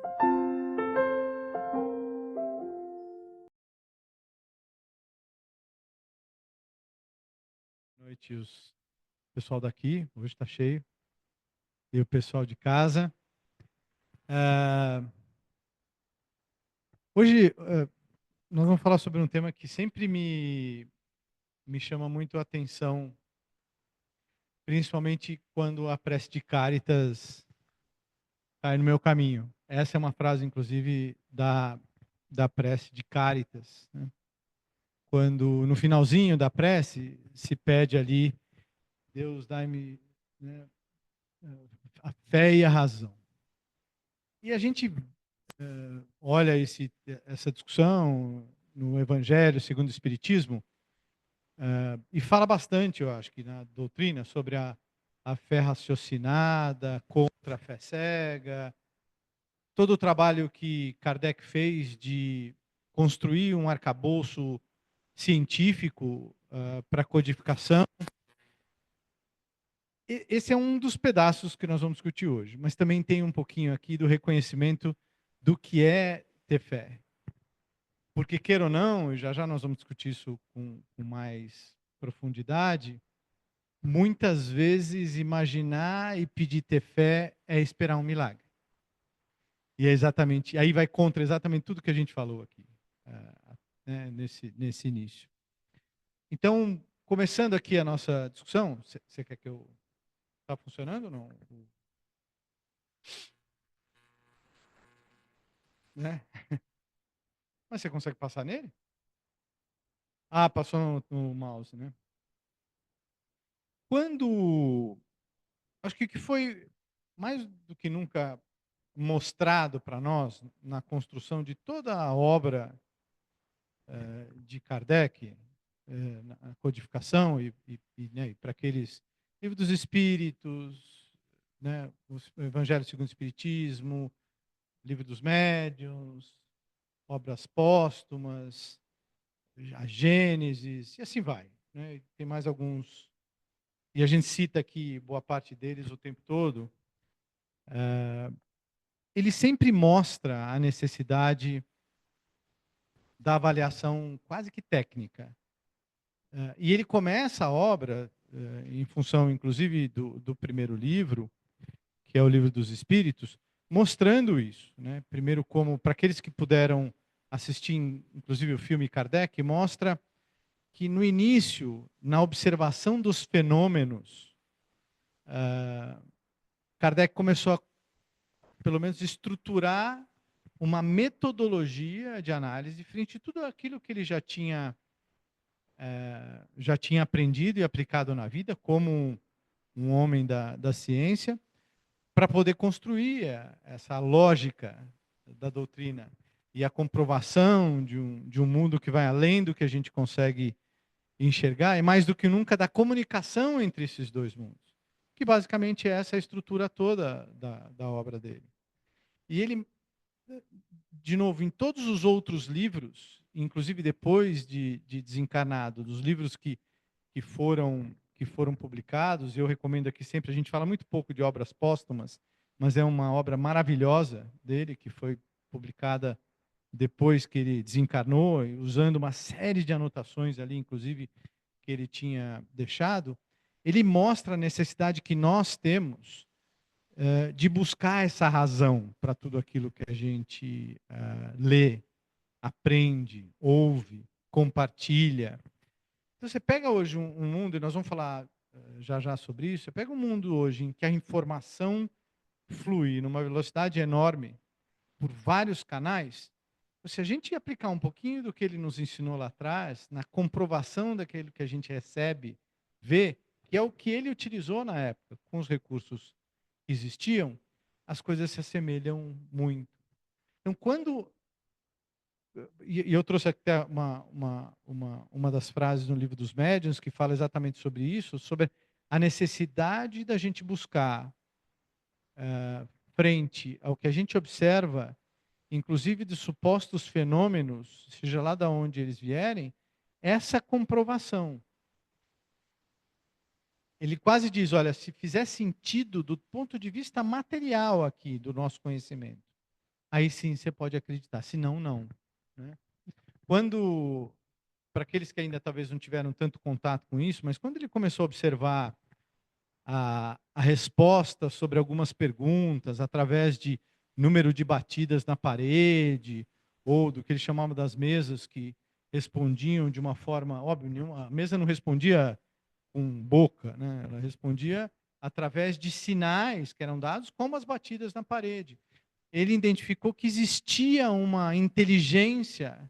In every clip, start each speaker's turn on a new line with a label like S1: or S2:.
S1: Boa noite, o pessoal daqui, hoje está cheio, e o pessoal de casa. Ah, hoje nós vamos falar sobre um tema que sempre me chama muito a atenção, principalmente quando a prece de Cáritas cai no meu caminho. Essa é uma frase, inclusive, da prece de Cáritas, né? Quando no finalzinho da prece se pede ali, Deus dai-me, né, a fé e a razão. E a gente olha essa discussão no Evangelho segundo o Espiritismo e fala bastante, eu acho, que na doutrina sobre a fé raciocinada contra a fé cega, todo o trabalho que Kardec fez de construir um arcabouço científico para codificação. Esse é um dos pedaços que nós vamos discutir hoje, mas também tem um pouquinho aqui do reconhecimento do que é ter fé. Porque, queira ou não, e já já nós vamos discutir isso com mais profundidade, muitas vezes imaginar e pedir ter fé é esperar um milagre. E é exatamente, aí vai contra exatamente tudo que a gente falou aqui, né, nesse início. Então, começando aqui a nossa discussão, você quer que eu... Está funcionando ou não? Né? Mas você consegue passar nele? Ah, passou no mouse, né? Quando... Acho que o que foi mais do que nunca mostrado para nós na construção de toda a obra de Kardec, na codificação né, e para aqueles livros dos Espíritos, né, o Evangelho segundo o Espiritismo, Livro dos Médiuns, obras póstumas, a Gênesis, e assim vai. Né? E tem mais alguns, e a gente cita aqui boa parte deles o tempo todo. Ele sempre mostra a necessidade da avaliação quase que técnica. E ele começa a obra, em função, inclusive, do primeiro livro, que é o Livro dos Espíritos, mostrando isso. Né? Primeiro, como, para aqueles que puderam assistir, inclusive, o filme Kardec, mostra que, no início, na observação dos fenômenos, Kardec começou a, pelo menos, estruturar uma metodologia de análise frente a tudo aquilo que ele já tinha aprendido e aplicado na vida, como um homem da ciência, para poder construir essa lógica da doutrina e a comprovação de um mundo que vai além do que a gente consegue enxergar, e mais do que nunca da comunicação entre esses dois mundos, que basicamente é essa estrutura toda da obra dele. E ele, de novo, em todos os outros livros, inclusive depois de desencarnado, dos livros que foram publicados, e eu recomendo aqui sempre, a gente fala muito pouco de obras póstumas, mas é uma obra maravilhosa dele, que foi publicada depois que ele desencarnou, usando uma série de anotações ali, inclusive, que ele tinha deixado. Ele mostra a necessidade que nós temos de buscar essa razão para tudo aquilo que a gente lê, aprende, ouve, compartilha. Então você pega hoje um mundo, e nós vamos falar já já sobre isso, você pega um mundo hoje em que a informação flui numa velocidade enorme por vários canais. Se a gente aplicar um pouquinho do que ele nos ensinou lá atrás, na comprovação daquilo que a gente recebe, vê, que é o que ele utilizou na época, com os recursos que existiam, as coisas se assemelham muito. Então, quando... E eu trouxe até uma das frases no Livro dos Médiuns que fala exatamente sobre isso, sobre a necessidade da gente buscar, frente ao que a gente observa, inclusive de supostos fenômenos, seja lá de onde eles vierem, essa comprovação. Ele quase diz, olha, se fizer sentido do ponto de vista material aqui, do nosso conhecimento, aí sim você pode acreditar, senão não, né? Quando, para aqueles que ainda talvez não tiveram tanto contato com isso, mas quando ele começou a observar a resposta sobre algumas perguntas através de número de batidas na parede, ou do que ele chamava das mesas que respondiam de uma forma, óbvio, a mesa não respondia com boca, né? Ela respondia através de sinais que eram dados, como as batidas na parede. Ele identificou que existia uma inteligência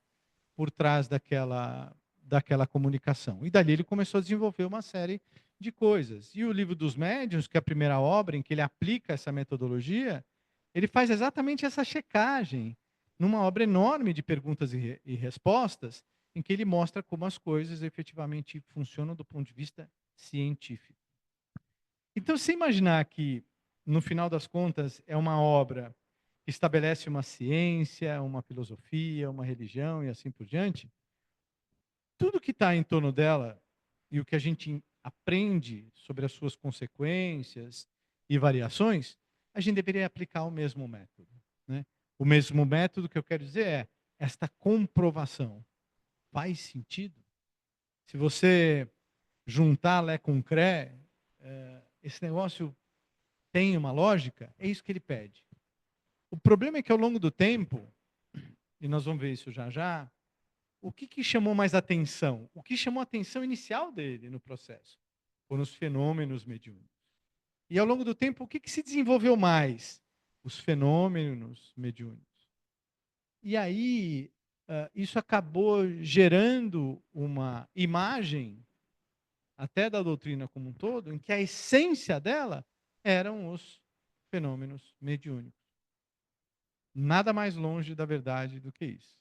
S1: por trás daquela comunicação. E dali ele começou a desenvolver uma série de coisas. E o Livro dos Médiuns, que é a primeira obra em que ele aplica essa metodologia, ele faz exatamente essa checagem, numa obra enorme de perguntas e respostas, em que ele mostra como as coisas efetivamente funcionam do ponto de vista científico. Então, se imaginar que, no final das contas, é uma obra que estabelece uma ciência, uma filosofia, uma religião e assim por diante, tudo que está em torno dela e o que a gente aprende sobre as suas consequências e variações, a gente deveria aplicar o mesmo método, né? O mesmo método que eu quero dizer é esta comprovação. Faz sentido? Se você juntar Lé com Cré, esse negócio tem uma lógica? É isso que ele pede. O problema é que ao longo do tempo, e nós vamos ver isso já já, o que chamou mais atenção? O que chamou a atenção inicial dele no processo? Foram os fenômenos mediúnicos. E ao longo do tempo, o que se desenvolveu mais? Os fenômenos mediúnicos. E aí, isso acabou gerando uma imagem, até da doutrina como um todo, em que a essência dela eram os fenômenos mediúnicos. Nada mais longe da verdade do que isso.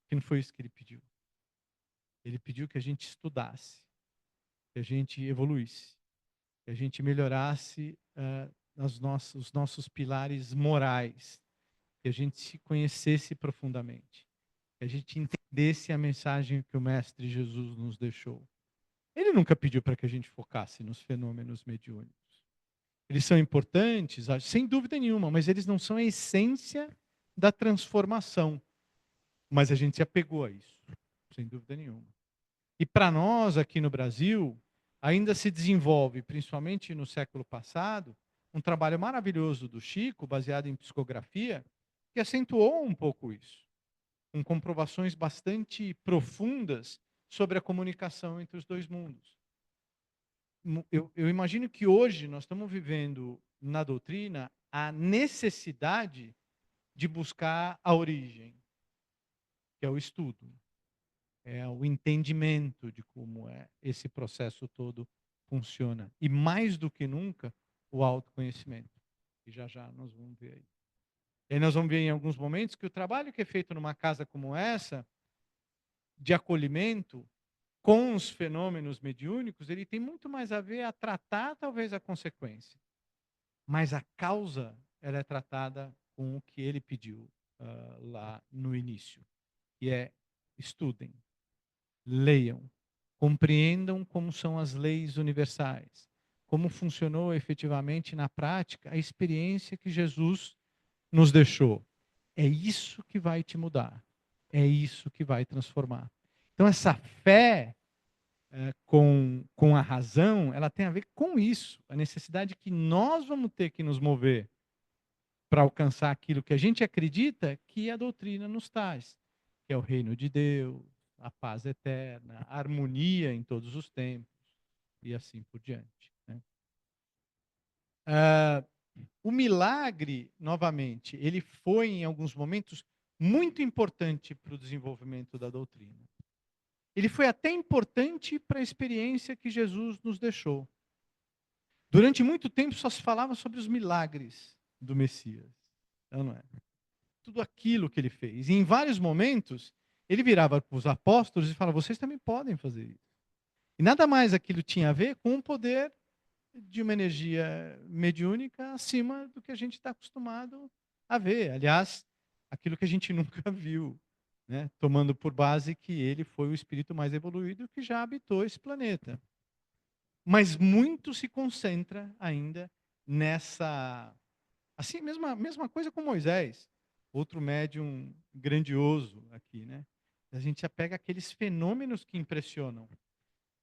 S1: Que não foi isso que ele pediu. Ele pediu que a gente estudasse, que a gente evoluísse, que a gente melhorasse os nossos pilares morais, que a gente se conhecesse profundamente, que a gente entendesse a mensagem que o Mestre Jesus nos deixou. Ele nunca pediu para que a gente focasse nos fenômenos mediúnicos. Eles são importantes, sem dúvida nenhuma, mas eles não são a essência da transformação. Mas a gente se apegou a isso, sem dúvida nenhuma. E para nós, aqui no Brasil, ainda se desenvolve, principalmente no século passado, um trabalho maravilhoso do Chico, baseado em psicografia, que acentuou um pouco isso, com comprovações bastante profundas sobre a comunicação entre os dois mundos. Eu imagino que hoje nós estamos vivendo na doutrina a necessidade de buscar a origem, que é o estudo, é o entendimento de como esse processo todo funciona. E mais do que nunca, o autoconhecimento. E já já nós vamos ver aí. E aí nós vamos ver em alguns momentos que o trabalho que é feito numa casa como essa, de acolhimento, com os fenômenos mediúnicos, ele tem muito mais a ver a tratar talvez a consequência. Mas a causa, ela é tratada com o que ele pediu lá no início, que é estudem, leiam, compreendam como são as leis universais, como funcionou efetivamente na prática a experiência que Jesus nos deixou. É isso que vai te mudar. É isso que vai transformar. Então, essa fé com a razão, ela tem a ver com isso. A necessidade que nós vamos ter que nos mover para alcançar aquilo que a gente acredita que a doutrina nos traz, que é o reino de Deus, a paz eterna, a harmonia em todos os tempos e assim por diante, né? O milagre, novamente, ele foi em alguns momentos muito importante para o desenvolvimento da doutrina. Ele foi até importante para a experiência que Jesus nos deixou. Durante muito tempo só se falava sobre os milagres do Messias. Não é? Tudo aquilo que ele fez. E em vários momentos, ele virava para os apóstolos e falava: vocês também podem fazer isso. E nada mais aquilo tinha a ver com o poder de uma energia mediúnica acima do que a gente está acostumado a ver. Aliás, aquilo que a gente nunca viu, né? Tomando por base que ele foi o espírito mais evoluído que já habitou esse planeta. Mas muito se concentra ainda nessa. Assim, mesma coisa com Moisés. outro médium grandioso aqui, né? A gente já pega aqueles fenômenos que impressionam.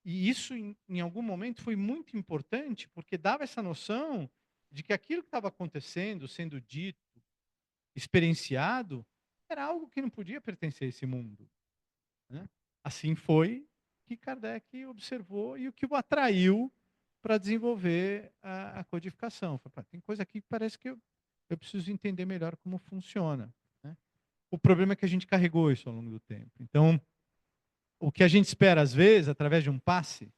S1: E isso, em algum momento, foi muito importante, porque dava essa noção de que aquilo que estava acontecendo, sendo dito, experienciado, era algo que não podia pertencer a esse mundo, né? Assim foi que Kardec observou e o que o atraiu para desenvolver a codificação. Falei, "Pá, tem coisa aqui que parece que eu preciso entender melhor como funciona", né? O problema é que a gente carregou isso ao longo do tempo. Então, o que a gente espera, às vezes, através de um passe,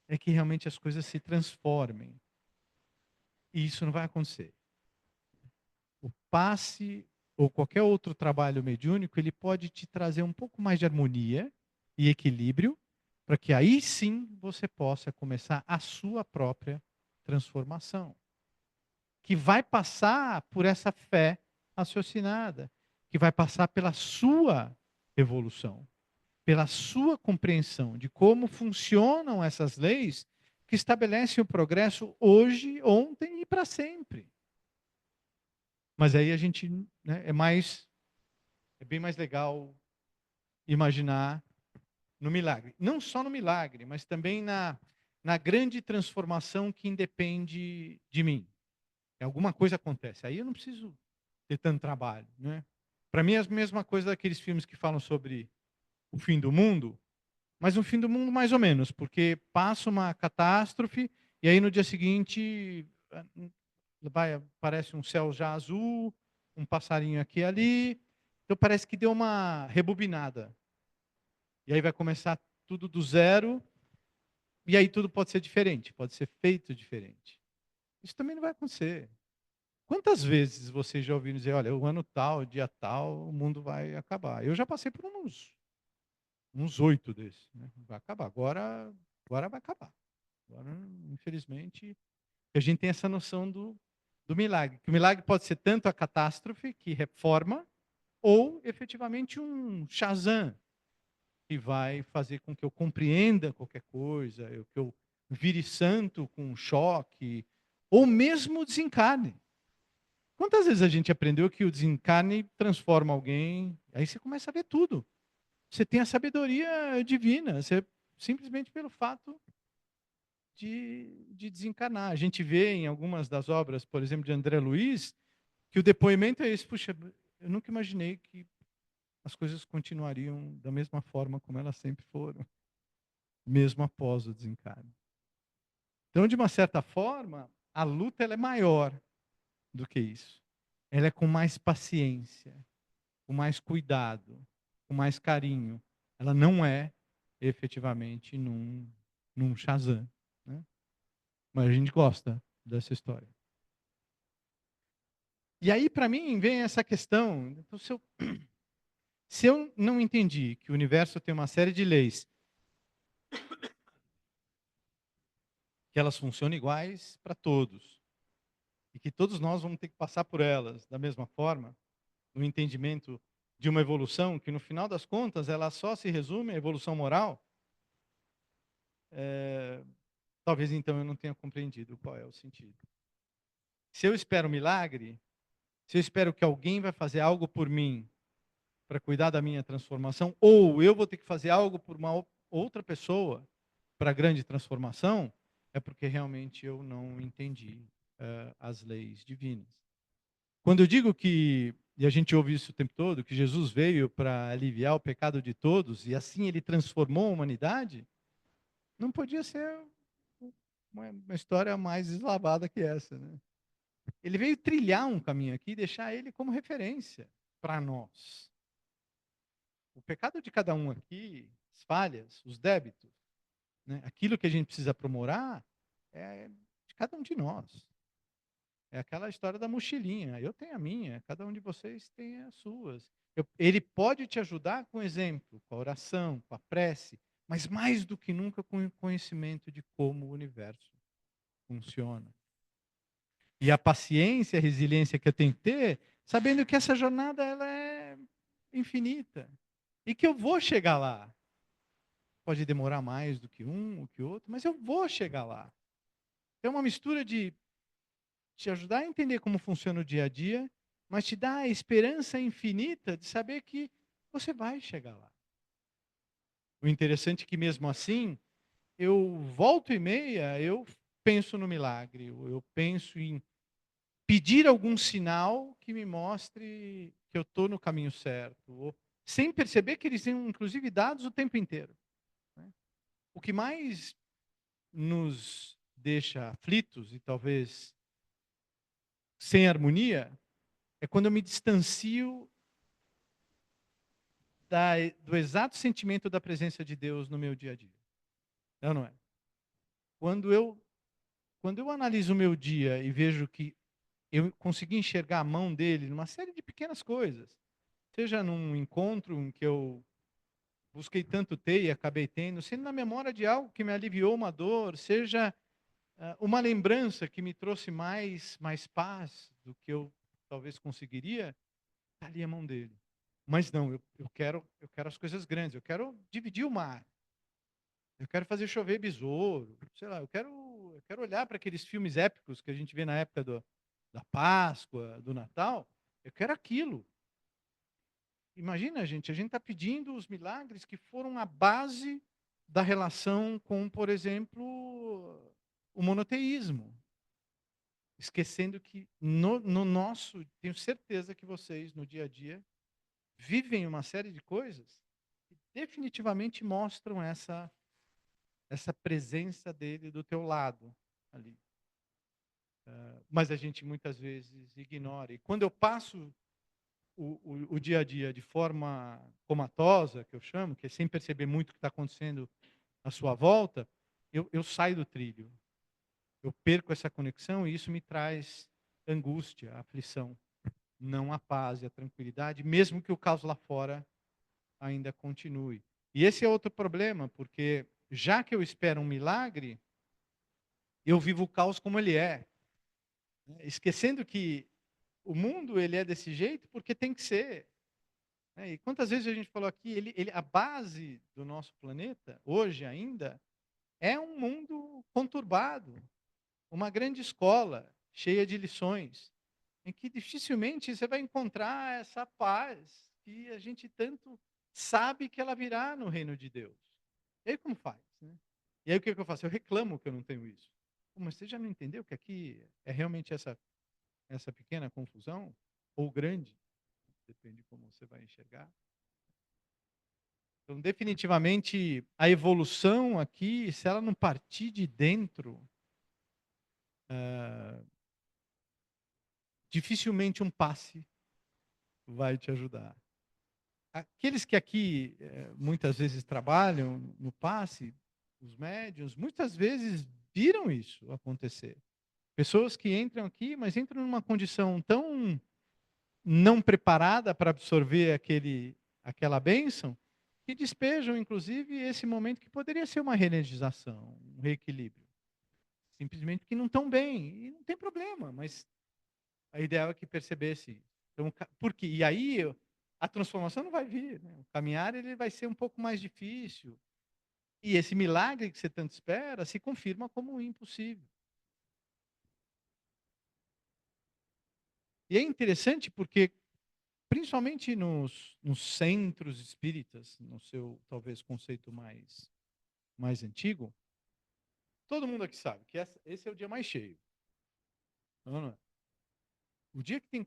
S1: é que realmente as coisas se transformem. E isso não vai acontecer. O passe ou qualquer outro trabalho mediúnico, ele pode te trazer um pouco mais de harmonia e equilíbrio, para que aí sim você possa começar a sua própria transformação, que vai passar por essa fé raciocinada, que vai passar pela sua evolução, pela sua compreensão de como funcionam essas leis que estabelecem o progresso hoje, ontem e para sempre. Mas aí a gente, né, é bem mais legal imaginar no milagre. Não só no milagre, mas também na grande transformação que independe de mim. Alguma coisa acontece. Aí eu não preciso ter tanto trabalho, né? Para mim é a mesma coisa daqueles filmes que falam sobre o fim do mundo, mas um fim do mundo mais ou menos, porque passa uma catástrofe e aí no dia seguinte aparece um céu já azul, um passarinho aqui e ali. Então parece que deu uma rebobinada. E aí vai começar tudo do zero, e aí tudo pode ser diferente, pode ser feito diferente. Isso também não vai acontecer. Quantas vezes vocês já ouviram dizer, olha, o ano tal, dia tal, o mundo vai acabar? Eu já passei por uns 8 desses, né? Vai acabar. Agora vai acabar. Agora, infelizmente, a gente tem essa noção do milagre. Que o milagre pode ser tanto a catástrofe, que reforma, ou efetivamente um Shazam, que vai fazer com que eu compreenda qualquer coisa, que eu vire santo com um choque, ou mesmo desencarne. Quantas vezes a gente aprendeu que o desencarne transforma alguém? Aí você começa a ver tudo. Você tem a sabedoria divina, você, simplesmente pelo fato de desencarnar. A gente vê em algumas das obras, por exemplo, de André Luiz, que o depoimento é esse: puxa, eu nunca imaginei que as coisas continuariam da mesma forma como elas sempre foram, mesmo após o desencarne. Então, de uma certa forma, a luta ela é maior do que isso. Ela é com mais paciência, com mais cuidado, com mais carinho. Ela não é efetivamente num Shazam, né? Mas a gente gosta dessa história. E aí, para mim, vem essa questão. Então, se eu não entendi que o universo tem uma série de leis, que elas funcionam iguais para todos, e que todos nós vamos ter que passar por elas da mesma forma, no entendimento de uma evolução, que no final das contas ela só se resume à evolução moral, talvez então eu não tenha compreendido qual é o sentido. Se eu espero um milagre, se eu espero que alguém vai fazer algo por mim para cuidar da minha transformação, ou eu vou ter que fazer algo por uma outra pessoa para a grande transformação, é porque realmente eu não entendi as leis divinas. Quando eu digo que, e a gente ouve isso o tempo todo, que Jesus veio para aliviar o pecado de todos e assim ele transformou a humanidade, não podia ser uma história mais deslavada que essa, né? Ele veio trilhar um caminho aqui e deixar ele como referência para nós. O pecado de cada um aqui, as falhas, os débitos, né? Aquilo que a gente precisa aprimorar é de cada um de nós. É aquela história da mochilinha. Eu tenho a minha, cada um de vocês tem as suas. Ele pode te ajudar com exemplo, com a oração, com a prece, mas mais do que nunca com o conhecimento de como o universo funciona. E a paciência, a resiliência que eu tenho que ter, sabendo que essa jornada ela é infinita e que eu vou chegar lá. Pode demorar mais do que um, ou que outro, mas eu vou chegar lá. É uma mistura de te ajudar a entender como funciona o dia a dia, mas te dá a esperança infinita de saber que você vai chegar lá. O interessante é que mesmo assim, eu volto e meia, eu penso no milagre, eu penso em pedir algum sinal que me mostre que eu estou no caminho certo, ou sem perceber que eles têm, inclusive, dados o tempo inteiro, né. O que mais nos deixa aflitos e talvez sem harmonia, é quando eu me distancio do exato sentimento da presença de Deus no meu dia a dia. É ou não é? Quando eu quando eu analiso o meu dia e vejo que eu consegui enxergar a mão dele numa série de pequenas coisas, seja num encontro em que eu busquei tanto ter e acabei tendo, sendo na memória de algo que me aliviou uma dor, seja uma lembrança que me trouxe mais paz do que eu talvez conseguiria, está ali a mão dele. Mas não, eu quero as coisas grandes, eu quero dividir o mar, eu quero fazer chover besouro, sei lá, eu quero olhar para aqueles filmes épicos que a gente vê na época da Páscoa, do Natal, eu quero aquilo. Imagina, a gente está pedindo os milagres que foram a base da relação com, por exemplo, o monoteísmo. Esquecendo que no nosso, tenho certeza que vocês, no dia a dia, vivem uma série de coisas que definitivamente mostram essa presença dele do teu lado ali. Mas a gente muitas vezes ignora. E quando eu passo o dia a dia de forma comatosa, que eu chamo, que é sem perceber muito o que está acontecendo à sua volta, eu saio do trilho. Eu perco essa conexão e isso me traz angústia, aflição, não a paz e a tranquilidade, mesmo que o caos lá fora ainda continue. E esse é outro problema, porque já que eu espero um milagre, eu vivo o caos como ele é, né, esquecendo que o mundo ele é desse jeito porque tem que ser, né. E quantas vezes a gente falou aqui, a base do nosso planeta, hoje ainda, é um mundo conturbado, uma grande escola cheia de lições, em que dificilmente você vai encontrar essa paz que a gente tanto sabe que ela virá no reino de Deus. E aí como faz, né? E aí o que que eu faço? Eu reclamo que eu não tenho isso. "Pô, mas você já não entendeu que aqui é realmente essa pequena confusão? Ou grande? Depende de como você vai enxergar." Então, definitivamente, a evolução aqui, se ela não partir de dentro, ah, dificilmente um passe vai te ajudar. Aqueles que aqui muitas vezes trabalham no passe, os médiuns, muitas vezes viram isso acontecer. Pessoas que entram aqui, mas entram numa condição tão não preparada para absorver aquela bênção, que despejam, inclusive, esse momento que poderia ser uma reenergização, um reequilíbrio. Simplesmente porque não estão bem. E não tem problema, mas a ideia é que percebesse. Então, por quê? E aí a transformação não vai vir, né? O caminhar ele vai ser um pouco mais difícil. E esse milagre que você tanto espera se confirma como impossível. E é interessante porque, principalmente nos centros espíritas, no seu talvez conceito mais antigo, todo mundo aqui sabe que esse é o dia mais cheio. Não é? O dia que tem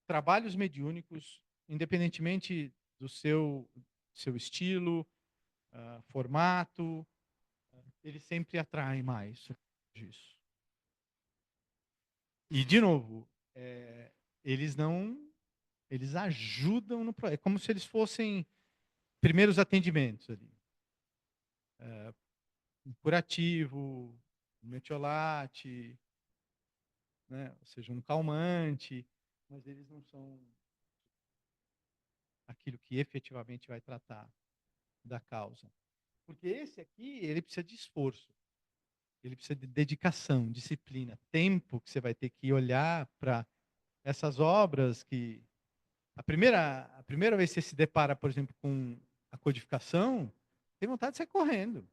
S1: trabalhos mediúnicos, independentemente do seu estilo, formato, ele sempre atrai mais disso. E, de novo, eles não. Eles ajudam no processo. É como se eles fossem primeiros atendimentos ali. Um curativo, um metiolate, né? Ou seja, um calmante, mas eles não são aquilo que efetivamente vai tratar da causa. Porque esse aqui, ele precisa de esforço. Ele precisa de dedicação, disciplina, tempo que você vai ter que olhar para essas obras que a primeira vez que você se depara, por exemplo, com a codificação, tem vontade de sair correndo.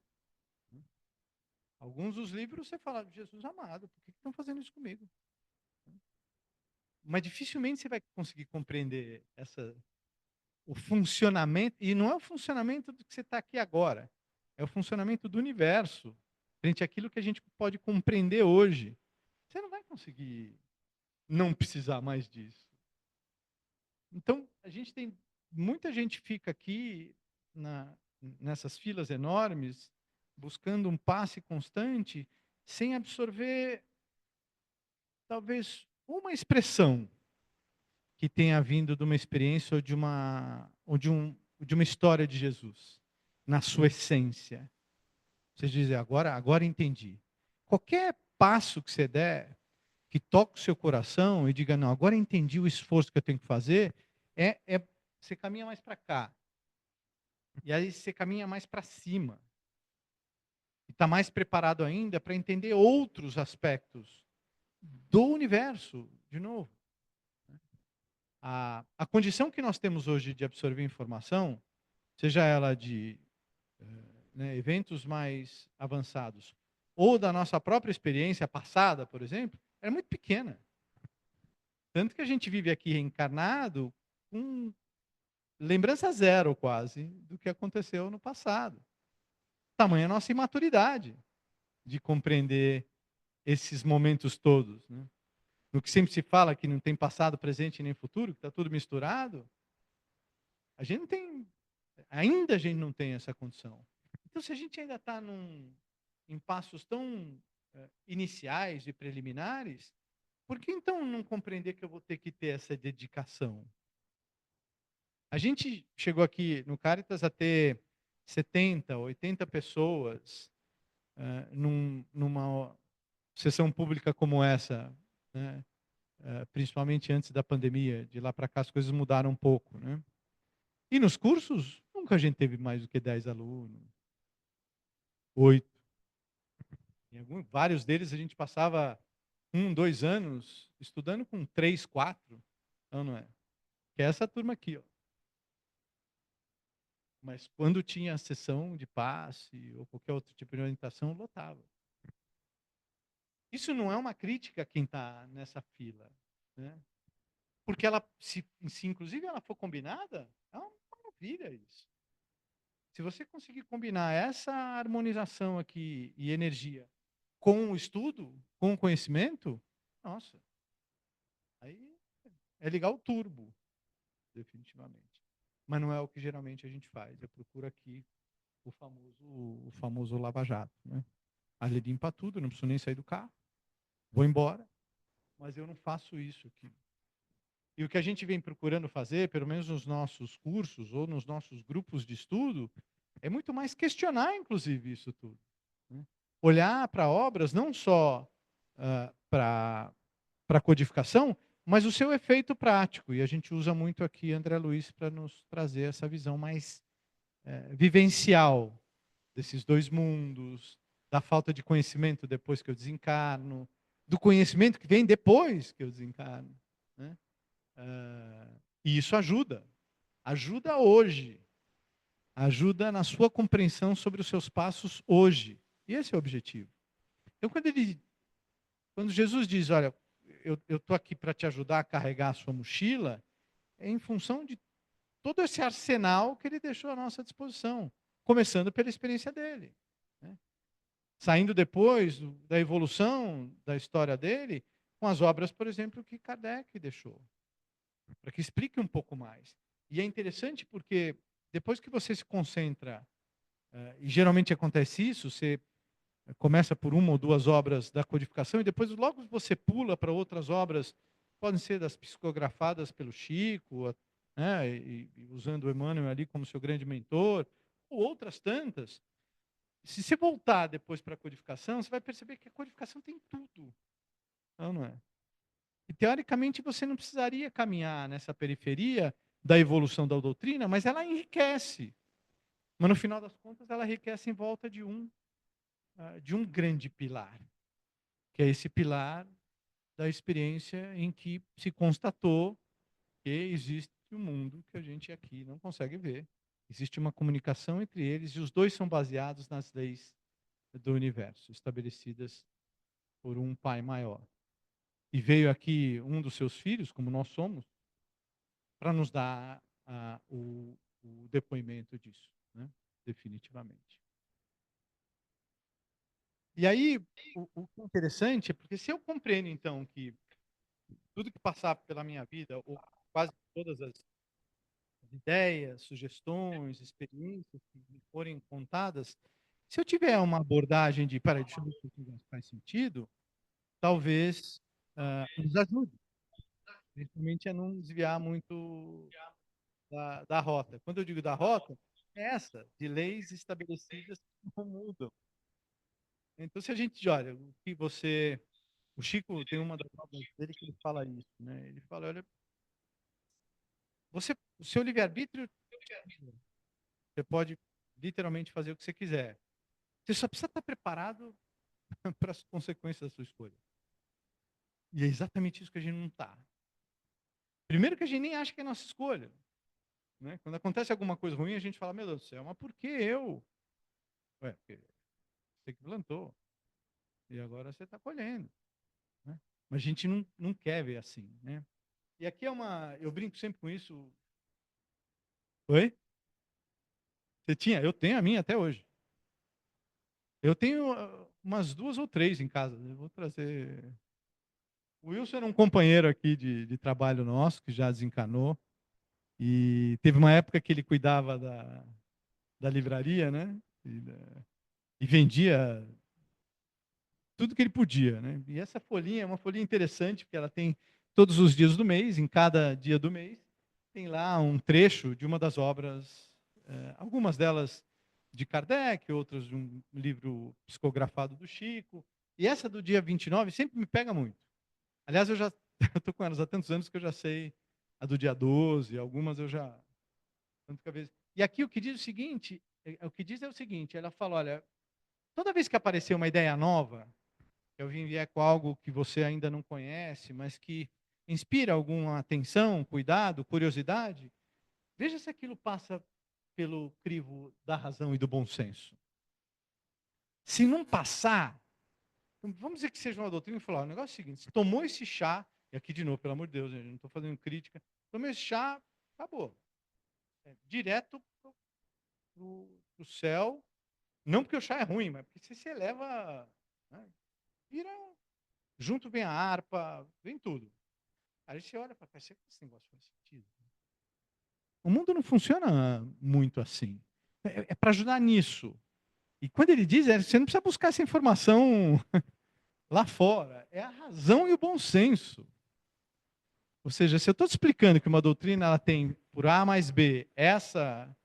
S1: Alguns dos livros você fala, Jesus amado, por que estão fazendo isso comigo? mas dificilmente você vai conseguir compreender o funcionamento, e não é o funcionamento do que você está aqui agora, é o funcionamento do universo, frente àquilo que a gente pode compreender hoje. Você não vai conseguir não precisar mais disso. Então, a gente tem muita gente fica aqui nessas filas enormes, buscando um passe constante, sem absorver talvez uma expressão que tenha vindo de uma experiência ou de uma história de Jesus, na sua essência. Você diz, agora entendi. Qualquer passo que você der, que toque o seu coração e diga, não, agora entendi o esforço que eu tenho que fazer, você caminha mais para cá. E aí você caminha mais para cima. E está mais preparado ainda para entender outros aspectos do universo, de novo. A condição que nós temos hoje de absorver informação, seja ela de eventos mais avançados, ou da nossa própria experiência passada, por exemplo, é muito pequena. Tanto que a gente vive aqui reencarnado com lembrança zero, quase, do que aconteceu no passado. Tamanha a nossa imaturidade de compreender esses momentos todos. Né? No que sempre se fala que não tem passado, presente nem futuro, que está tudo misturado, a gente não tem, ainda a gente não tem essa condição. Então, se a gente ainda está em passos tão iniciais e preliminares, por que então não compreender que eu vou ter que ter essa dedicação? A gente chegou aqui no Caritas a ter 70, 80 pessoas numa sessão pública como essa, né? Principalmente antes da pandemia. De lá para cá as coisas mudaram um pouco. Né? E nos cursos, nunca a gente teve mais do que 10 alunos, 8. Vários deles a gente passava 2 anos estudando com 3, 4. Não é? Que é essa turma aqui. Ó. Mas quando tinha sessão de passe ou qualquer outro tipo de orientação, lotava. Isso não é uma crítica a quem está nessa fila. Né? Porque ela, se inclusive ela for combinada, é uma maravilha isso. Se você conseguir combinar essa harmonização aqui e energia com o estudo, com o conhecimento, nossa, aí é ligar o turbo, definitivamente. Mas não é o que geralmente a gente faz. Eu procuro aqui o famoso lava-jato. Né? Ali limpa tudo, não preciso nem sair do carro, vou embora, mas eu não faço isso aqui. E o que a gente vem procurando fazer, pelo menos nos nossos cursos ou nos nossos grupos de estudo, é muito mais questionar, inclusive, isso tudo. Né? Olhar para obras não só para a codificação, mas o seu efeito prático. E a gente usa muito aqui André Luiz para nos trazer essa visão mais vivencial desses dois mundos, da falta de conhecimento depois que eu desencarno, do conhecimento que vem depois que eu desencarno. Né? E isso ajuda hoje, ajuda na sua compreensão sobre os seus passos hoje. E esse é o objetivo. Então, quando Jesus diz, olha, eu estou aqui para te ajudar a carregar a sua mochila, é em função de todo esse arsenal que ele deixou à nossa disposição, começando pela experiência dele. Né? Saindo depois da evolução da história dele, com as obras, por exemplo, que Kardec deixou, para que explique um pouco mais. E é interessante porque depois que você se concentra, e geralmente acontece isso, você começa por uma ou duas obras da codificação e depois logo você pula para outras obras, podem ser das psicografadas pelo Chico, né, e usando o Emmanuel ali como seu grande mentor, ou outras tantas. Se você voltar depois para a codificação, você vai perceber que a codificação tem tudo. Não é? E teoricamente você não precisaria caminhar nessa periferia da evolução da doutrina, mas ela enriquece. Mas no final das contas ela enriquece em volta de um grande pilar, que é esse pilar da experiência em que se constatou que existe um mundo que a gente aqui não consegue ver. Existe uma comunicação entre eles e os dois são baseados nas leis do universo, estabelecidas por um Pai maior. e veio aqui um dos seus filhos, como nós somos, para nos dar o depoimento disso, né? Definitivamente. E aí, o que é interessante é porque se eu compreendo, então, que tudo que passar pela minha vida, ou quase todas as ideias, sugestões, experiências que me forem contadas, se eu tiver uma abordagem de, peraí, deixa eu ver se esse negócio faz sentido, talvez nos ajude, principalmente a não desviar muito da rota. Quando eu digo da rota, é essa, de leis estabelecidas que não mudam. Então, se a gente olha, o que você. O Chico tem uma das obras dele que ele fala isso, né? Ele fala, olha, o seu livre-arbítrio, você pode literalmente fazer o que você quiser. Você só precisa estar preparado para as consequências da sua escolha. E é exatamente isso que a gente não está. Primeiro que a gente nem acha que é nossa escolha. Né? Quando acontece alguma coisa ruim, a gente fala, meu Deus do céu, mas por que eu? Ué, porque você que plantou. E agora você está colhendo. Né? Mas a gente não quer ver assim. Né? E aqui é uma. Eu brinco sempre com isso. Oi? Você tinha? Eu tenho a minha até hoje. Eu tenho umas 2 ou 3 em casa. Eu vou trazer. O Wilson era um companheiro aqui de trabalho nosso, que já desencanou. E teve uma época que ele cuidava da livraria, né? E vendia tudo que ele podia, né? E essa folhinha é uma folhinha interessante, porque ela tem todos os dias do mês, em cada dia do mês, tem lá um trecho de uma das obras, algumas delas de Kardec, outras de um livro psicografado do Chico. E essa do dia 29 sempre me pega muito. Aliás, eu já estou com elas há tantos anos que eu já sei a do dia 12, algumas eu já. E aqui o que diz o seguinte, o que diz é o seguinte, ela fala, olha, toda vez que aparecer uma ideia nova, eu vim vier com algo que você ainda não conhece, mas que inspira alguma atenção, cuidado, curiosidade, veja se aquilo passa pelo crivo da razão e do bom senso. Se não passar, vamos dizer que seja uma doutrina e falar, o negócio é o seguinte, você tomou esse chá, e aqui de novo, pelo amor de Deus, eu não estou fazendo crítica, tomou esse chá, acabou. Direto para o céu, não porque o chá é ruim, mas porque você se eleva, né? Vira, junto vem a harpa, vem tudo. Aí você olha para cá, será que esse negócio faz sentido? O mundo não funciona muito assim. É para ajudar nisso. E quando ele diz, você não precisa buscar essa informação lá fora. É a razão e o bom senso. Ou seja, se eu estou te explicando que uma doutrina ela tem por A mais B essa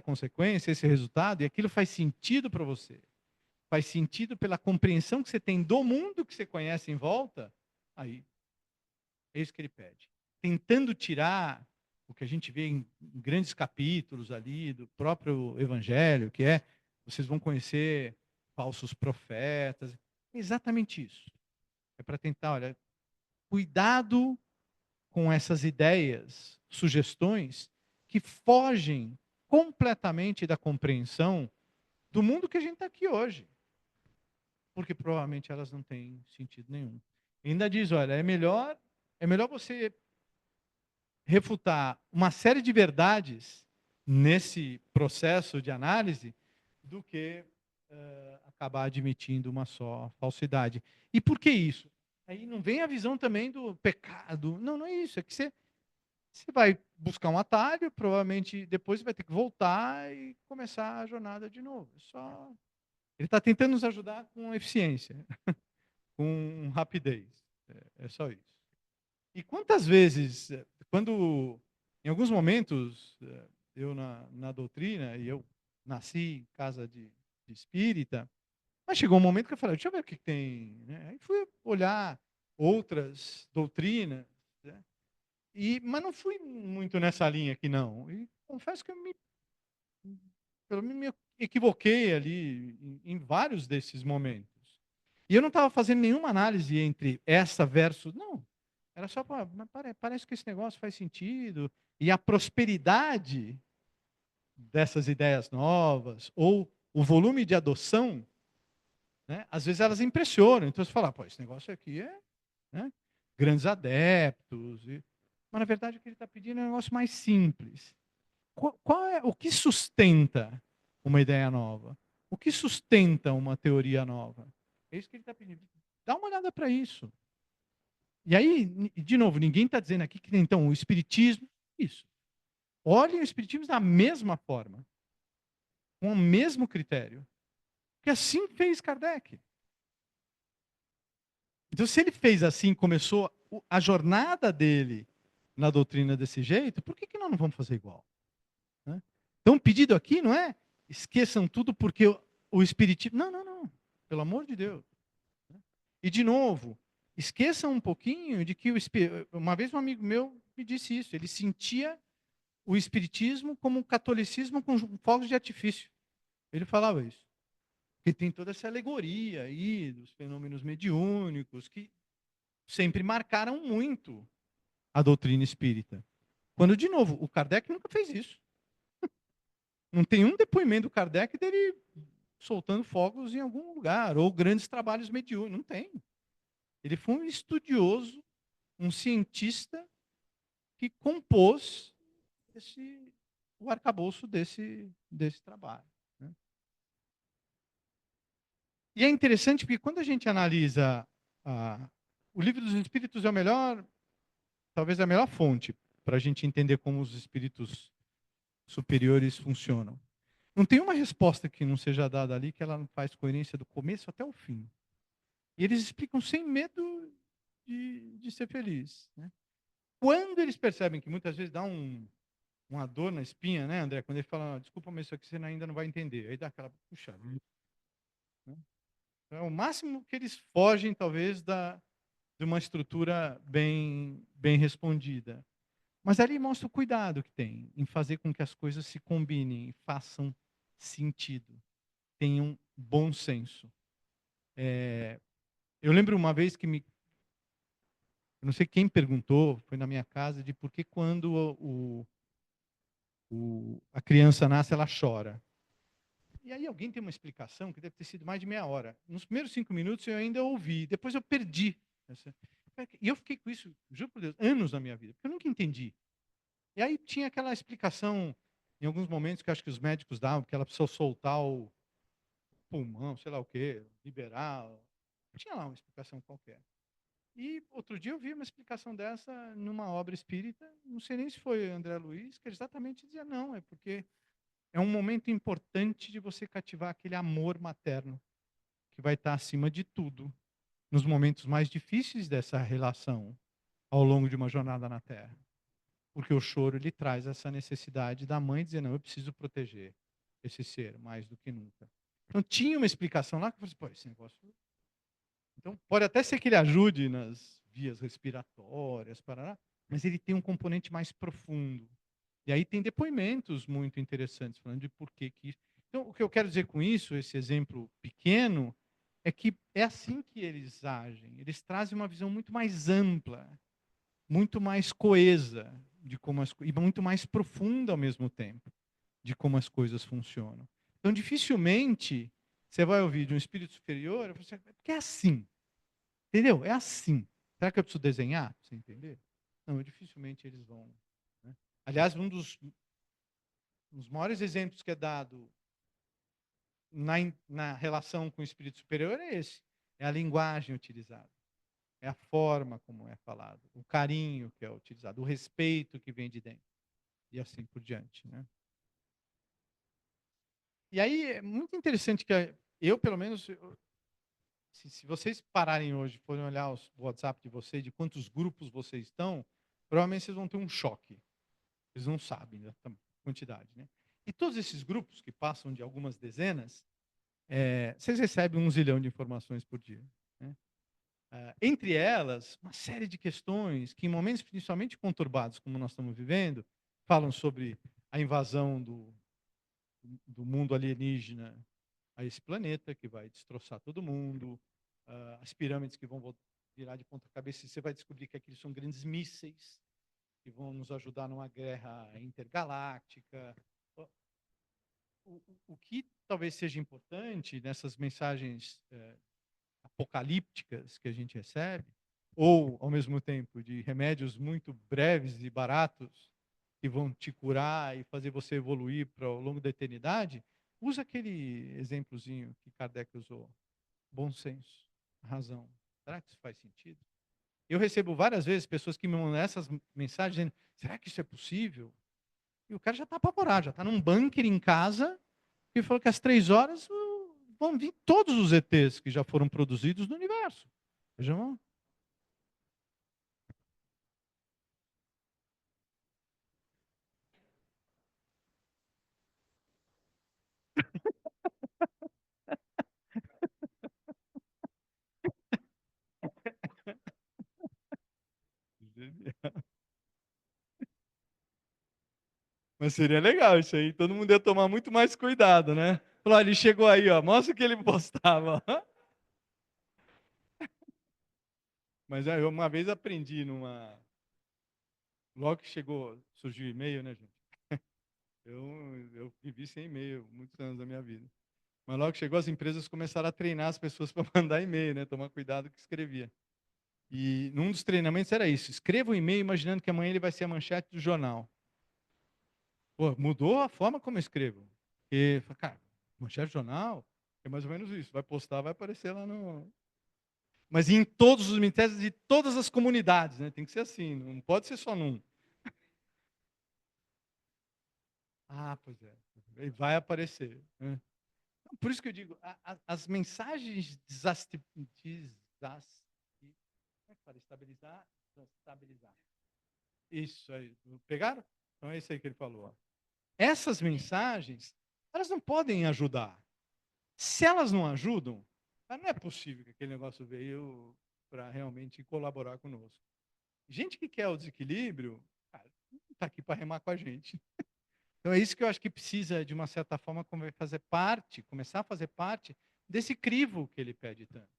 S1: consequência, esse resultado, e aquilo faz sentido para você, faz sentido pela compreensão que você tem do mundo que você conhece em volta, aí é isso que ele pede. Tentando tirar o que a gente vê em grandes capítulos ali do próprio Evangelho, que é, vocês vão conhecer falsos profetas. É exatamente isso. É para tentar, olha, cuidado com essas ideias, sugestões que fogem completamente da compreensão do mundo que a gente está aqui hoje. Porque provavelmente elas não têm sentido nenhum. E ainda diz, olha, é melhor você refutar uma série de verdades nesse processo de análise do que acabar admitindo uma só falsidade. E por que isso? Aí não vem a visão também do pecado. Não, não é isso. É que você vai buscar um atalho, provavelmente depois você vai ter que voltar e começar a jornada de novo. Ele está tentando nos ajudar com eficiência, com rapidez. É só isso. E quantas vezes, quando, em alguns momentos, eu na doutrina, e eu nasci em casa de espírita, mas chegou um momento que eu falei, deixa eu ver o que tem. Né? Aí fui olhar outras doutrinas, né? Mas não fui muito nessa linha aqui, não. E confesso que pelo menos me equivoquei ali em vários desses momentos. E eu não estava fazendo nenhuma análise entre essa versus. Não. Era só, parece que esse negócio faz sentido. E a prosperidade dessas ideias novas, ou o volume de adoção, né, às vezes elas impressionam. Então você fala, pô, esse negócio aqui é. né? Grandes adeptos. Mas, na verdade, o que ele está pedindo é um negócio mais simples. Qual é o que sustenta uma ideia nova? O que sustenta uma teoria nova? É isso que ele está pedindo. Dá uma olhada para isso. E aí, de novo, ninguém está dizendo aqui que então o Espiritismo, isso. Olhem o Espiritismo da mesma forma, com o mesmo critério. Porque assim fez Kardec. Então, se ele fez assim, começou a jornada dele na doutrina desse jeito, por que, que nós não vamos fazer igual? Né? Então, o pedido aqui não é esqueçam tudo porque o Espiritismo. Não, não, não. Pelo amor de Deus. E, de novo, esqueçam um pouquinho de que uma vez um amigo meu me disse isso. Ele sentia o Espiritismo como um catolicismo com fogos de artifício. Ele falava isso. Porque tem toda essa alegoria aí dos fenômenos mediúnicos que sempre marcaram muito a doutrina espírita. Quando, de novo, o Kardec nunca fez isso. Não tem um depoimento do Kardec dele soltando fogos em algum lugar, ou grandes trabalhos mediúnicos. Não tem. Ele foi um estudioso, um cientista que compôs o arcabouço desse trabalho. Né? E é interessante porque quando a gente analisa o livro dos Espíritos é o melhor, talvez a melhor fonte para a gente entender como os espíritos superiores funcionam. Não tem uma resposta que não seja dada ali que ela não faz coerência do começo até o fim. E eles explicam sem medo de ser feliz. Né? Quando eles percebem que muitas vezes dá uma dor na espinha, né, André? Quando ele fala, desculpa, mas isso aqui você ainda não vai entender. Aí dá aquela, puxa. Né? É o máximo que eles fogem, talvez, de uma estrutura bem respondida. Mas ali mostra o cuidado que tem em fazer com que as coisas se combinem, façam sentido, tenham bom senso. Eu lembro uma vez que eu não sei quem perguntou, foi na minha casa, de por que quando a criança nasce, ela chora. E aí alguém tem uma explicação que deve ter sido mais de meia hora. Nos primeiros 5 minutos eu ainda ouvi, depois eu perdi. E eu fiquei com isso, juro por Deus, anos na minha vida, porque eu nunca entendi. E aí tinha aquela explicação, em alguns momentos que eu acho que os médicos davam, que ela precisou soltar o pulmão, sei lá o quê, liberar. Tinha lá uma explicação qualquer. E outro dia eu vi uma explicação dessa numa obra espírita, não sei nem se foi André Luiz, que exatamente dizia, não, é porque é um momento importante de você cativar aquele amor materno, que vai estar acima de tudo, nos momentos mais difíceis dessa relação, ao longo de uma jornada na Terra. Porque o choro, ele traz essa necessidade da mãe dizer, não, eu preciso proteger esse ser, mais do que nunca. Então, tinha uma explicação lá, que eu falei, pô, esse negócio... Então, pode até ser que ele ajude nas vias respiratórias, parará, mas ele tem um componente mais profundo. E aí tem depoimentos muito interessantes, falando de por que que... Então, o que eu quero dizer com isso, esse exemplo pequeno, é que é assim que eles agem. Eles trazem uma visão muito mais ampla, muito mais coesa de como e muito mais profunda ao mesmo tempo de como as coisas funcionam. Então, dificilmente você vai ouvir de um espírito superior, você, porque é assim, entendeu? É assim. Será que eu preciso desenhar para você entender? Não, dificilmente eles vão. Né? Aliás, um dos maiores exemplos que é dado na relação com o espírito superior é esse: é a linguagem utilizada. É a forma como é falado, o carinho que é utilizado, o respeito que vem de dentro, e assim por diante. Né? E aí é muito interessante que eu, pelo menos, se vocês pararem hoje, forem olhar o WhatsApp de vocês, de quantos grupos vocês estão, provavelmente vocês vão ter um choque. Eles não sabem da quantidade. Né? E todos esses grupos, que passam de algumas dezenas, vocês recebem 1 zilhão de informações por dia. Né? Entre elas, uma série de questões que, em momentos principalmente conturbados, como nós estamos vivendo, falam sobre a invasão do mundo alienígena a esse planeta, que vai destroçar todo mundo, as pirâmides que vão virar de ponta cabeça, e você vai descobrir que aqueles são grandes mísseis que vão nos ajudar numa guerra intergaláctica. O que talvez seja importante nessas mensagens apocalípticas que a gente recebe, ou, ao mesmo tempo, de remédios muito breves e baratos, que vão te curar e fazer você evoluir para ao longo da eternidade, usa aquele exemplozinho que Kardec usou. Bom senso, razão. Será que isso faz sentido? Eu recebo várias vezes pessoas que me mandam essas mensagens dizendo, será que isso é possível? E o cara já está apavorado, já está num bunker em casa, e falou que às 3 horas vão vir todos os ETs que já foram produzidos no universo. Vejam. Mas seria legal isso aí. Todo mundo ia tomar muito mais cuidado, né? Falou, ele chegou aí, ó. Mostra o que ele postava. Mas eu uma vez aprendi numa. Logo que chegou, surgiu o e-mail, né, gente? Eu vivi sem e-mail muitos anos da minha vida. Mas logo que chegou, as empresas começaram a treinar as pessoas para mandar e-mail, né? Tomar cuidado com o que escrevia. E num dos treinamentos era isso: escreva um e-mail imaginando que amanhã ele vai ser a manchete do jornal. Pô, mudou a forma como eu escrevo. Porque, cara, manchete do jornal é mais ou menos isso. Vai postar, vai aparecer lá no. Mas em todos os ministérios de todas as comunidades, né? Tem que ser assim, não pode ser só num. Ah, pois é. E vai aparecer, né? Por isso que eu digo, as mensagens como é que fala? Estabilizar, desestabilizar. Isso aí. Pegaram? Então é isso aí que ele falou. Ó. Essas mensagens, elas não podem ajudar. Se elas não ajudam, não é possível que aquele negócio veio para realmente colaborar conosco. Gente que quer o desequilíbrio, cara, não está aqui para remar com a gente. Então é isso que eu acho que precisa, de uma certa forma, fazer parte, começar a fazer parte desse crivo que ele pede tanto.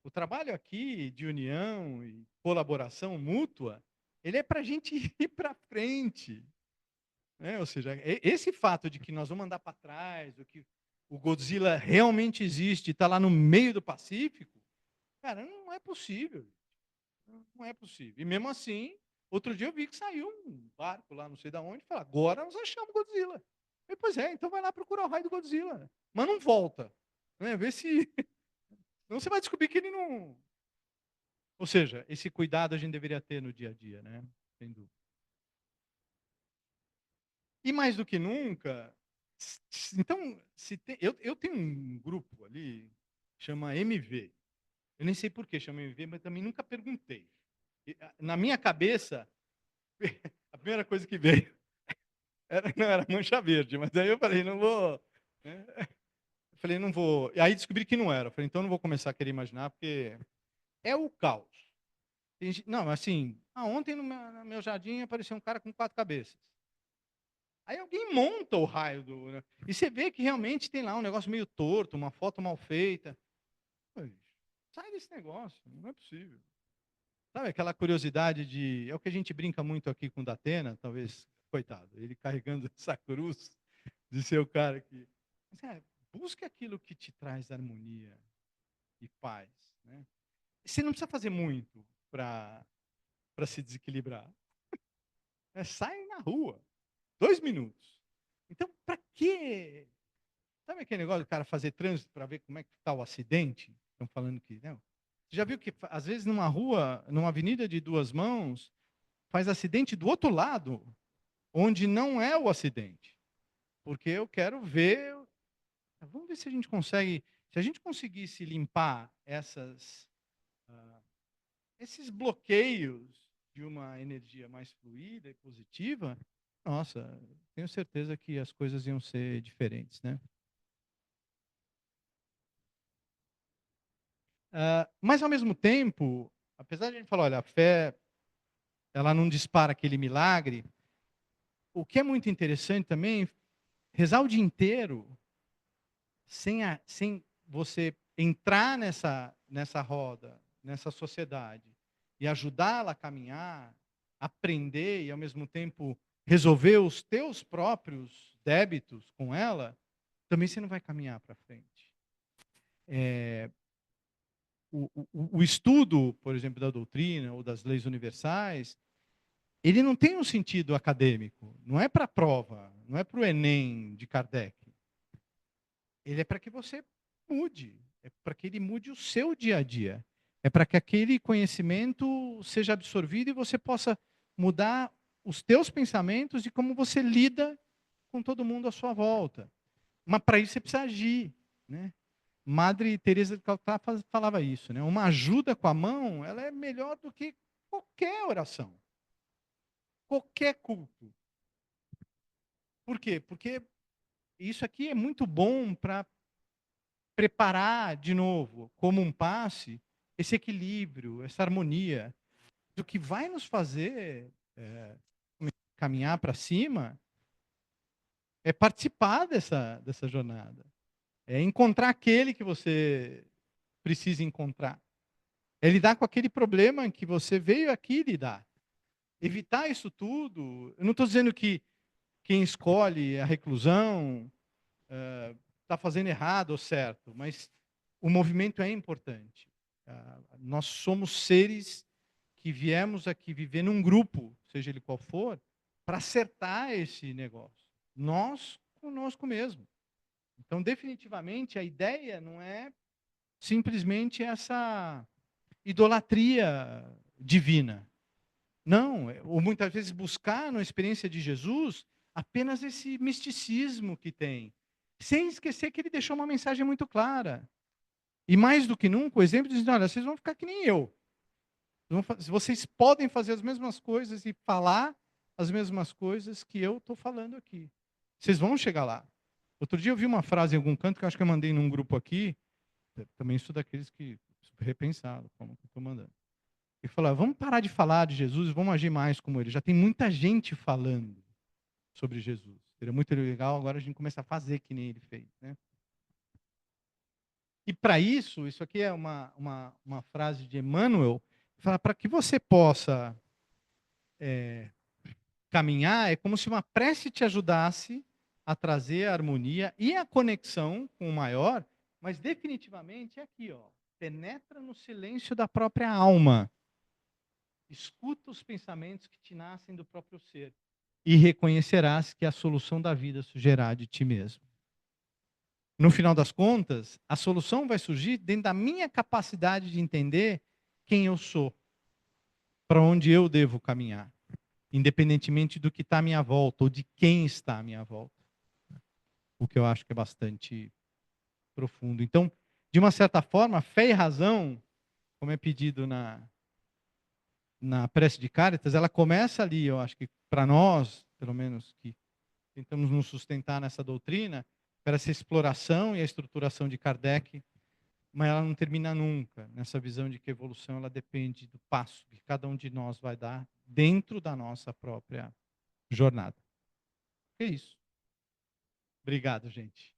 S1: O trabalho aqui de união e colaboração mútua, ele é para a gente ir para frente. Né? Ou seja, esse fato de que nós vamos andar para trás, o que o Godzilla realmente existe, está lá no meio do Pacífico, cara, não é possível. Não é possível. E mesmo assim, outro dia eu vi que saiu um barco lá, não sei de onde, e falou, agora nós achamos Godzilla. E, pois é, então vai lá procurar o raio do Godzilla. Mas não volta. Né? Vê se. Não você vai descobrir que ele não. Ou seja, esse cuidado a gente deveria ter no dia a dia, né? Sem dúvida. E mais do que nunca, então, eu tenho um grupo ali, chama MV. Eu nem sei por que chama MV, mas também nunca perguntei. Na minha cabeça, a primeira coisa que veio não era mancha verde, mas aí eu falei, não vou. Né? Eu falei, não vou. E aí descobri que não era. Eu falei, então não vou começar a querer imaginar, porque é o caos. Não, assim, ontem no meu jardim apareceu um cara com 4 cabeças. Aí alguém monta o raio do. Né? E você vê que realmente tem lá um negócio meio torto, uma foto mal feita. Pô, sai desse negócio, não é possível. Sabe aquela curiosidade de. É o que a gente brinca muito aqui com o Datena, talvez, coitado, ele carregando essa cruz de ser o cara que. Mas, cara, busque aquilo que te traz harmonia e paz. Né? Você não precisa fazer muito para se desequilibrar. Sai na rua. 2 minutos. Então, para quê? Sabe aquele negócio do cara fazer trânsito para ver como é que está o acidente? Estão falando que. Não. Você já viu que, às vezes, numa rua, numa avenida de 2 mãos, faz acidente do outro lado, onde não é o acidente. Porque eu quero ver. Vamos ver se a gente consegue. Se a gente conseguisse limpar esses bloqueios de uma energia mais fluida e positiva, nossa, tenho certeza que as coisas iam ser diferentes, né? Mas ao mesmo tempo, apesar de a gente falar, olha, a fé, ela não dispara aquele milagre, o que é muito interessante também, rezar o dia inteiro, sem você entrar nessa roda, nessa sociedade, e ajudá-la a caminhar, aprender e ao mesmo tempo resolver os teus próprios débitos com ela, também você não vai caminhar para frente. o estudo, por exemplo, da doutrina ou das leis universais, ele não tem um sentido acadêmico. Não é para a prova, não é para o Enem de Kardec. Ele é para que você mude. É para que ele mude o seu dia a dia. É para que aquele conhecimento seja absorvido e você possa mudar os teus pensamentos e como você lida com todo mundo à sua volta. Mas para isso você precisa agir, né? Madre Teresa de Calcutá falava isso, né? Uma ajuda com a mão, ela é melhor do que qualquer oração, qualquer culto. Por quê? Porque isso aqui é muito bom para preparar de novo, como um passe, esse equilíbrio, essa harmonia. O que vai nos fazer caminhar para cima é participar dessa jornada. É encontrar aquele que você precisa encontrar. É lidar com aquele problema que você veio aqui lidar. Evitar isso tudo. Eu não estou dizendo que quem escolhe a reclusão está fazendo errado ou certo, mas o movimento é importante. Nós somos seres que viemos aqui viver num grupo, seja ele qual for, para acertar esse negócio. Nós conosco mesmo. Então, definitivamente, a ideia não é simplesmente essa idolatria divina. Não, ou muitas vezes buscar na experiência de Jesus apenas esse misticismo que tem, sem esquecer que ele deixou uma mensagem muito clara. E mais do que nunca, o exemplo diz: olha, vocês vão ficar que nem eu. Vocês podem fazer as mesmas coisas e falar as mesmas coisas que eu estou falando aqui. Vocês vão chegar lá. Outro dia eu vi uma frase em algum canto que eu acho que eu mandei num grupo aqui, também sou daqueles que repensaram como que eu estou mandando. E falar, vamos parar de falar de Jesus e vamos agir mais como ele. Já tem muita gente falando sobre Jesus. Seria muito legal agora a gente começar a fazer que nem ele fez, né? E para isso aqui é uma frase de Emmanuel, fala, para que você possa caminhar, é como se uma prece te ajudasse a trazer a harmonia e a conexão com o maior, mas definitivamente é aqui, ó, penetra no silêncio da própria alma. Escuta os pensamentos que te nascem do próprio ser e reconhecerás que a solução da vida surgirá de ti mesmo. No final das contas, a solução vai surgir dentro da minha capacidade de entender quem eu sou, para onde eu devo caminhar, independentemente do que está à minha volta ou de quem está à minha volta. O que eu acho que é bastante profundo. Então, de uma certa forma, fé e razão, como é pedido na prece de Cáritas, ela começa ali, eu acho que para nós, pelo menos que tentamos nos sustentar nessa doutrina, para essa exploração e a estruturação de Kardec, mas ela não termina nunca, nessa visão de que a evolução ela depende do passo que cada um de nós vai dar dentro da nossa própria jornada. É isso. Obrigado, gente.